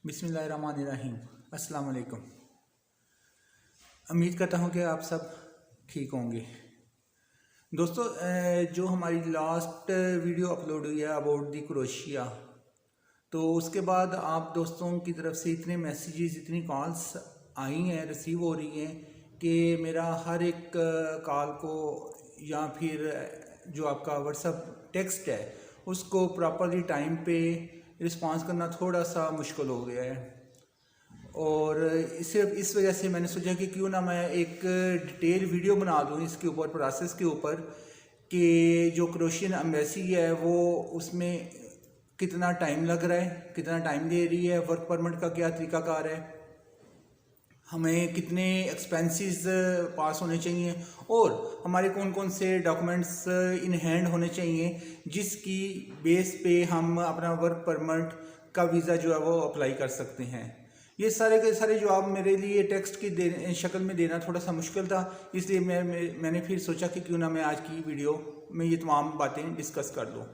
बिस्मिल्लाहिर्रहमानिर्रहीम। अस्सलाम वालेकुम। उम्मीद करता हूँ कि आप सब ठीक होंगे। दोस्तों, जो हमारी लास्ट वीडियो अपलोड हुई है अबाउट दी क्रोशिया, तो उसके बाद आप दोस्तों की तरफ से इतने मैसेजेस, इतनी कॉल्स आई हैं, रिसीव हो रही हैं कि मेरा हर एक कॉल को या फिर जो आपका व्हाट्सएप टेक्स्ट है उसको प्रॉपरली टाइम पे रिस्पांस करना थोड़ा सा मुश्किल हो गया है। और इस वजह से मैंने सोचा कि क्यों ना मैं एक डिटेल वीडियो बना दूँ इसके ऊपर, प्रोसेस के ऊपर, कि जो क्रोशियन एम्बेसी है वो उसमें कितना टाइम लग रहा है, कितना टाइम ले रही है, वर्क परमिट का क्या तरीकाकार है, हमें कितने एक्सपेंसेस पास होने चाहिए और हमारे कौन कौन से डॉक्यूमेंट्स इन हैंड होने चाहिए जिसकी बेस पे हम अपना वर्क परमिट का वीज़ा जो है वो अप्लाई कर सकते हैं। ये सारे के सारे जवाब मेरे लिए टेक्स्ट की शक्ल में देना थोड़ा सा मुश्किल था, इसलिए मैंने फिर सोचा कि क्यों ना मैं आज की वीडियो में ये तमाम बातें डिस्कस कर लूँ।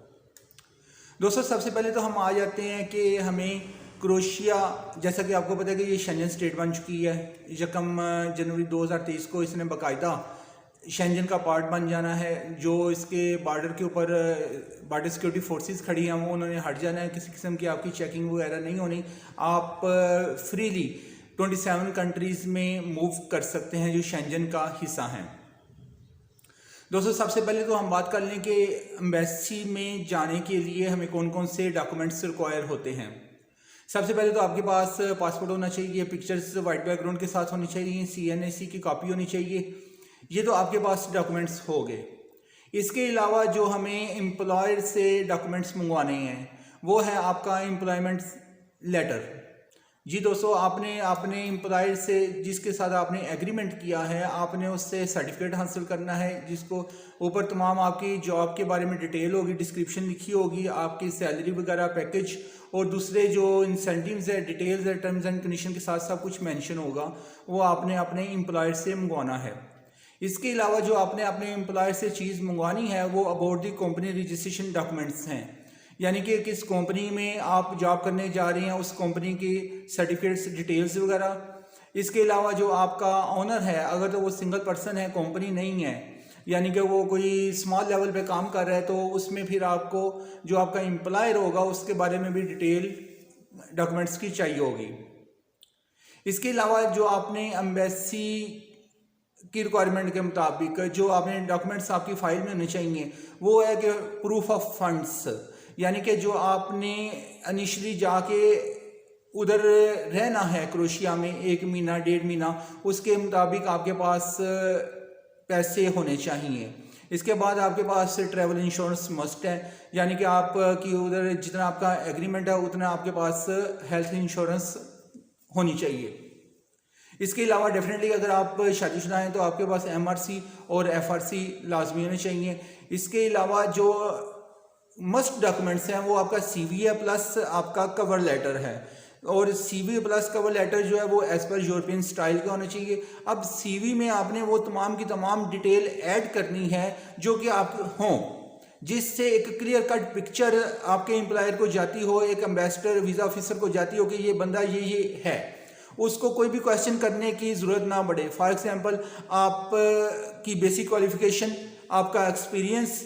दोस्तों, सबसे पहले तो हम आ जाते हैं कि हमें क्रोशिया, जैसा कि आपको पता है कि ये शेंजन स्टेट बन चुकी है। 1 जनवरी 2023 को इसने बाकायदा शेंजन का पार्ट बन जाना है। जो इसके बॉर्डर के ऊपर बॉर्डर सिक्योरिटी फोर्सेस खड़ी हैं वो उन्होंने हट जाना है, किसी किस्म की आपकी चेकिंग वगैरह नहीं होनी। आप फ्रीली 27 कंट्रीज़ में मूव कर सकते हैं जो शेंजन का हिस्सा हैं। दोस्तों, सबसे पहले तो हम बात कर लें कि एम्बेसी में जाने के लिए हमें कौन कौन से डॉक्यूमेंट्स रिक्वायर होते हैं। सबसे पहले तो आपके पास पासपोर्ट होना चाहिए, पिक्चर्स वाइट बैकग्राउंड के साथ होनी चाहिए, CNAC की कॉपी होनी चाहिए। ये तो आपके पास डॉक्यूमेंट्स हो गए। इसके अलावा जो हमें एम्प्लॉयर से डॉक्यूमेंट्स मंगवाने हैं वो है आपका एम्प्लॉयमेंट लेटर। जी दोस्तों, आपने अपने एम्प्लॉयर से जिसके साथ आपने एग्रीमेंट किया है, आपने उससे सर्टिफिकेट हासिल करना है जिसको ऊपर तमाम आपकी जॉब के बारे में डिटेल होगी, डिस्क्रिप्शन लिखी होगी, आपकी सैलरी वगैरह, पैकेज और दूसरे जो इंसेंटिव्स है, डिटेल्स है, टर्म्स एंड कंडीशन के साथ सब कुछ मेंशन होगा, वो आपने अपने एम्प्लॉयर से मंगवाना है। इसके अलावा जो आपने अपने एम्प्लॉयर से चीज़ मंगवानी है वो about the company registration documents हैं, यानी कि किस कंपनी में आप जॉब करने जा रहे हैं उस कंपनी की सर्टिफिकेट्स, डिटेल्स वगैरह। इसके अलावा जो आपका ऑनर है, अगर तो वो सिंगल पर्सन है, कंपनी नहीं है, यानी कि वो कोई स्मॉल लेवल पे काम कर रहा है, तो उसमें फिर आपको जो आपका एम्प्लॉयर होगा उसके बारे में भी डिटेल डॉक्यूमेंट्स की चाहिए होगी। इसके अलावा जो आपने एम्बेसी की रिक्वायरमेंट के मुताबिक जो आपने डॉक्यूमेंट्स आपकी फाइल में होने चाहिए वो है कि प्रूफ ऑफ फंड्स, यानी कि जो आपने इनिशियली जाके उधर रहना है क्रोशिया में 1 महीना 1.5 महीना, उसके मुताबिक आपके पास पैसे होने चाहिए। इसके बाद आपके पास ट्रैवल इंश्योरेंस मस्ट है, यानी कि आप कि उधर जितना आपका एग्रीमेंट है उतना आपके पास हेल्थ इंश्योरेंस होनी चाहिए। इसके अलावा डेफिनेटली अगर आप शादीशुदा हैं तो आपके पास MRC और FRC लाजमी होने चाहिए। इसके अलावा जो मस्ट डॉक्यूमेंट्स हैं वो आपका CV है प्लस आपका कवर लेटर है, और CV प्लस कवर लेटर जो है वो एज़ पर यूरोपियन स्टाइल का होना चाहिए। अब CV में आपने वो तमाम की तमाम डिटेल ऐड करनी है जो कि आप हों, जिससे एक क्लियर कट पिक्चर आपके एम्प्लॉयर को जाती हो, एक एम्बेसडर वीज़ा ऑफिसर को जाती हो कि ये बंदा ये है, उसको कोई भी क्वेश्चन करने की ज़रूरत ना पड़े। फॉर एग्जांपल, आप की बेसिक क्वालिफिकेशन, आपका एक्सपीरियंस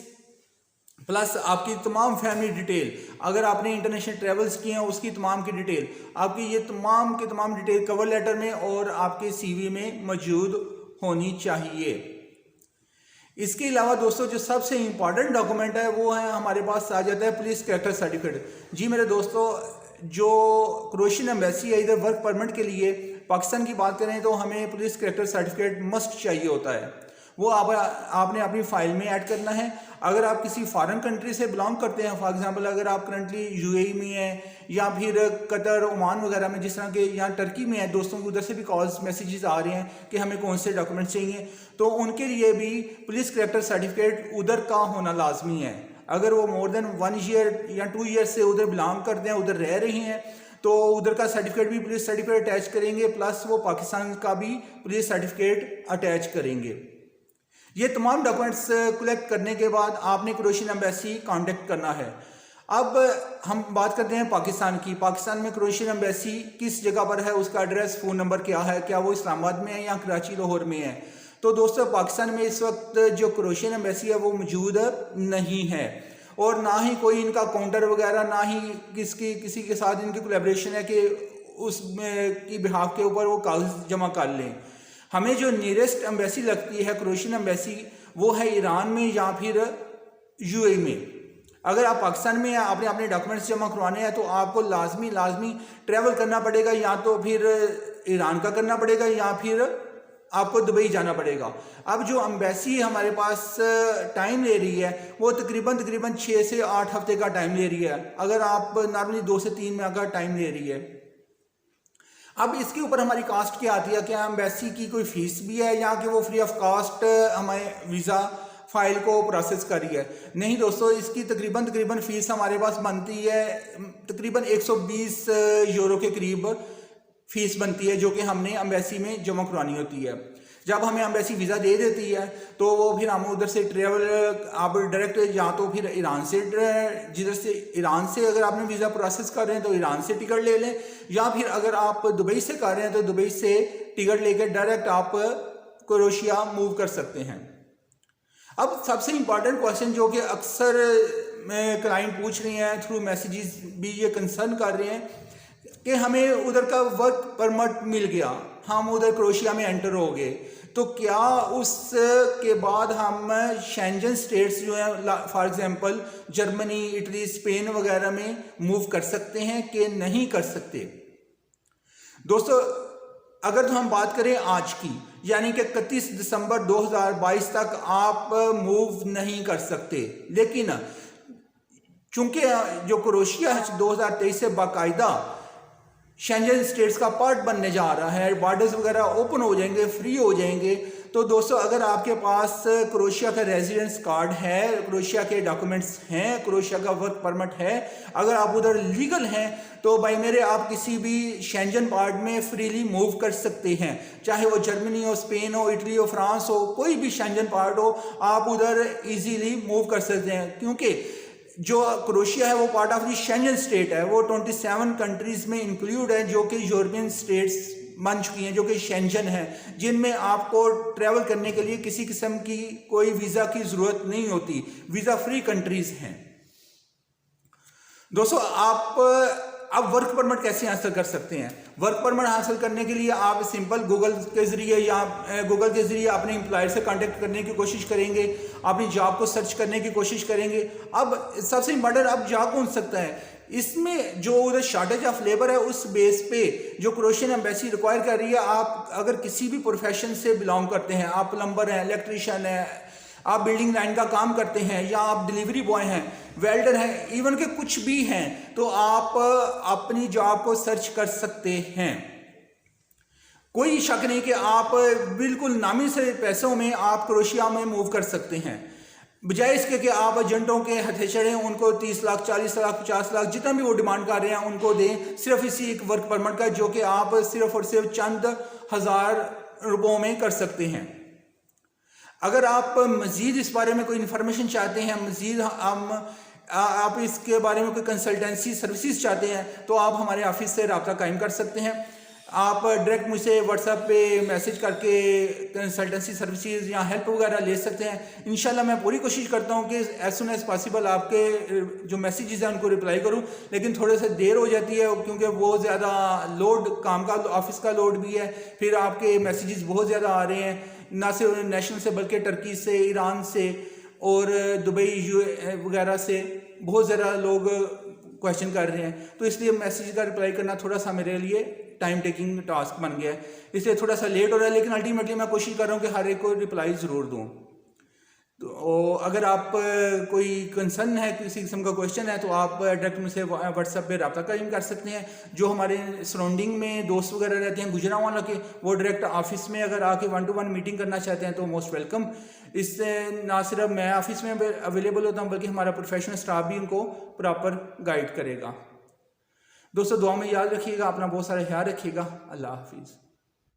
प्लस आपकी तमाम फैमिली डिटेल, अगर आपने इंटरनेशनल ट्रेवल्स किए हैं उसकी तमाम की डिटेल, आपकी ये तमाम की तमाम डिटेल कवर लेटर में और आपके CV में मौजूद होनी चाहिए। इसके अलावा दोस्तों, जो सबसे इंपॉर्टेंट डॉक्यूमेंट है वो है हमारे पास आ जाता है पुलिस कैरेक्टर सर्टिफिकेट। जी मेरे दोस्तों, जो क्रोशियन एम्बेसी है इधर वर्क परमिट के लिए पाकिस्तान की बात करें तो हमें पुलिस कैरेक्टर सर्टिफिकेट मस्ट चाहिए होता है। वो आपने अपनी फाइल में ऐड करना है। अगर आप किसी फॉरेन कंट्री से बिलोंग करते हैं, फॉर एग्जांपल अगर आप करंटली UAE में हैं या फिर कतर, ओमान वगैरह में, जिस तरह के यहाँ टर्की में है, दोस्तों को उधर से भी कॉल्स मैसेजेस आ रहे हैं कि हमें कौन से डॉक्यूमेंट्स चाहिए, तो उनके लिए भी पुलिस कैरेक्टर सर्टिफिकेट उधर का होना लाजमी है। अगर वो मोर देन 1 ईयर या 2 ईयर से उधर बिलोंग करते हैं, उधर रह रही हैं, तो उधर का सर्टिफिकेट भी पुलिस सर्टिफिकेट अटैच करेंगे, प्लस वो पाकिस्तान का भी पुलिस सर्टिफिकेट अटैच करेंगे। ये तमाम डॉक्यूमेंट्स कलेक्ट करने के बाद आपने क्रोशियन एम्बेसी कांटेक्ट करना है। अब हम बात करते हैं पाकिस्तान की। पाकिस्तान में क्रोएशियन एम्बेसी किस जगह पर है, उसका एड्रेस, फ़ोन नंबर क्या है, क्या वो इस्लामाबाद में है या कराची लाहौर में है। तो दोस्तों पाकिस्तान में इस वक्त जो क्रोएशियन एम्बेसी है वो मौजूद नहीं है, और ना ही कोई इनका काउंटर वगैरह, ना ही किसी के साथ इनकी कोलैबोरेशन है कि उसमें की बिहाफ के ऊपर वो कागज जमा कर लें। हमें जो नियरेस्ट एम्बेसी लगती है क्रोएशियन एम्बेसी, वो है ईरान में या फिर यूएई में। अगर आप पाकिस्तान में आपने अपने डॉक्यूमेंट्स जमा करवाने हैं तो आपको लाजमी ट्रैवल करना पड़ेगा, या तो फिर ईरान का करना पड़ेगा या फिर आपको दुबई जाना पड़ेगा। अब जो एम्बेसी हमारे पास टाइम ले रही है वो तकरीबन 6 से 8 हफ्ते का टाइम ले रही है, अगर आप नॉर्मली 2 से 3 माह का टाइम ले रही है। अब इसके ऊपर हमारी कास्ट क्या आती है, क्या एम्बेसी की कोई फीस भी है या कि वो फ्री ऑफ कास्ट हमारे वीज़ा फाइल को प्रोसेस कर रही है। नहीं दोस्तों, इसकी तकरीबन फीस हमारे पास बनती है तकरीबन 120 यूरो के करीब फीस बनती है, जो कि हमने एम्बेसी में जमा करवानी होती है। जब हमें एम्बेसी वीज़ा दे देती है तो वो फिर हम उधर से ट्रेवल, आप डायरेक्ट या तो फिर ईरान से, जिधर से ईरान से अगर आपने वीज़ा प्रोसेस कर रहे हैं तो ईरान से टिकट ले लें, या फिर अगर आप दुबई से कर रहे हैं तो दुबई से टिकट लेकर डायरेक्ट आप क्रोएशिया मूव कर सकते हैं। अब सबसे इम्पॉर्टेंट क्वेश्चन जो कि अक्सर क्लाइंट पूछ रहे हैं, थ्रू मैसेजेस भी ये कंसर्न कर रहे हैं कि हमें उधर का वर्क परमिट मिल गया, हम उधर क्रोएशिया में एंटर हो गए, तो क्या उसके बाद हम शेंजन स्टेट्स जो हैं, for example Germany, Italy, Spain वगैरह में मूव कर सकते हैं कि नहीं कर सकते। दोस्तों अगर तो हम बात करें आज की, यानी कि 31 दिसंबर 2022 तक आप मूव नहीं कर सकते, लेकिन चूंकि जो क्रोएशिया है 2023 से बाकायदा शेंजन स्टेट्स का पार्ट बनने जा रहा है, बॉर्डर्स वगैरह ओपन हो जाएंगे, फ्री हो जाएंगे, तो दोस्तों अगर आपके पास क्रोएशिया का रेजिडेंस कार्ड है, क्रोएशिया के डॉक्यूमेंट्स हैं, क्रोएशिया का वर्क परमिट है, अगर आप उधर लीगल हैं तो भाई मेरे आप किसी भी शेंजन पार्ट में फ्रीली मूव कर सकते हैं, चाहे वो जर्मनी हो, स्पेन हो, इटली हो, फ्रांस हो, कोई भी शेंजन पार्ट हो, आप उधर इजीली मूव कर सकते हैं। क्योंकि जो क्रोएशिया है वो part of the Schengen state है, वो 27 कंट्रीज में इंक्लूड है, जो कि यूरोपियन स्टेट्स बन चुकी हैं, जो कि शेंजन है, जिनमें आपको ट्रैवल करने के लिए किसी किस्म की कोई वीज़ा की ज़रूरत नहीं होती, वीज़ा फ्री कंट्रीज हैं। दोस्तों आप वर्क परमिट कैसे हासिल कर सकते हैं? वर्क परमिट हासिल करने के लिए आप सिंपल गूगल के ज़रिए अपने एम्प्लॉयर से कांटेक्ट करने की कोशिश करेंगे, अपनी जॉब को सर्च करने की कोशिश करेंगे। अब सबसे इम्पोर्टेंट, अब जॉब कौन सकता है, इसमें जो उधर शॉर्टेज ऑफ लेबर है उस बेस पे जो क्रोएशियन एम्बेसी रिक्वायर कर रही है, आप अगर किसी भी प्रोफेशन से बिलोंग करते हैं, आप प्लम्बर हैं, इलेक्ट्रीशियन हैं, आप बिल्डिंग लाइन का काम करते हैं, या आप डिलीवरी बॉय हैं, वेल्डर हैं, इवन के कुछ भी हैं, तो आप अपनी जॉब को सर्च कर सकते हैं। कोई शक नहीं कि आप बिल्कुल नामी से पैसों में आप क्रोएशिया में मूव कर सकते हैं, बजाय इसके कि आप एजेंटों के हथे चढ़ें, उनको 30 लाख, 40 लाख, 50 लाख, जितना भी वो डिमांड कर रहे हैं उनको दें, सिर्फ इसी एक वर्क परमिट का, जो कि आप सिर्फ और सिर्फ चंद हज़ार रुपयों में कर सकते हैं। अगर आप मज़ीद इस बारे में कोई इन्फॉर्मेशन चाहते हैं, मज़ीद आप इसके बारे में कोई कंसल्टेंसी सर्विसेज चाहते हैं, तो आप हमारे ऑफिस से रब्ता कायम कर सकते हैं। आप डायरेक्ट मुझसे व्हाट्सएप पे मैसेज करके कंसल्टेंसी सर्विसेज या हेल्प वगैरह ले सकते हैं। इंशाल्लाह मैं पूरी कोशिश करता हूँ कि एज सुन एज़ पॉसिबल आपके जो मैसेजेस हैं उनको रिप्लाई करूँ, लेकिन थोड़े से देर हो जाती है क्योंकि बहुत ज़्यादा लोड, काम का, ऑफिस का लोड भी है, फिर आपके मैसेजेस बहुत ज़्यादा आ रहे हैं, ना सिर्फ नेशनल से बल्कि टर्की से, ईरान से और दुबई वगैरह से बहुत ज़्यादा लोग क्वेश्चन कर रहे हैं, तो इसलिए मैसेज का रिप्लाई करना थोड़ा सा मेरे लिए टाइम टेकिंग टास्क बन गया है, इसलिए थोड़ा सा लेट हो रहा है, लेकिन अल्टीमेटली मैं कोशिश कर रहा हूँ कि हर एक को रिप्लाई ज़रूर दूँ। तो अगर आप कोई कंसर्न है, किसी किस्म का क्वेश्चन है, तो आप डायरेक्ट मुझसे व्हाट्सएप पे रब्ता कायम कर सकते हैं। जो हमारे सराउंडिंग में दोस्त वगैरह रहते हैं गुजरांवाला के, वो डायरेक्ट ऑफिस में अगर आके 1-to-1 मीटिंग करना चाहते हैं तो मोस्ट वेलकम। इससे ना सिर्फ मैं ऑफिस में अवेलेबल होता हूँ, बल्कि हमारा प्रोफेशनल स्टाफ भी उनको प्रॉपर गाइड करेगा। दोस्तों दुआ में याद रखिएगा, अपना बहुत सारा ख्याल रखिएगा। अल्लाह हाफिज़।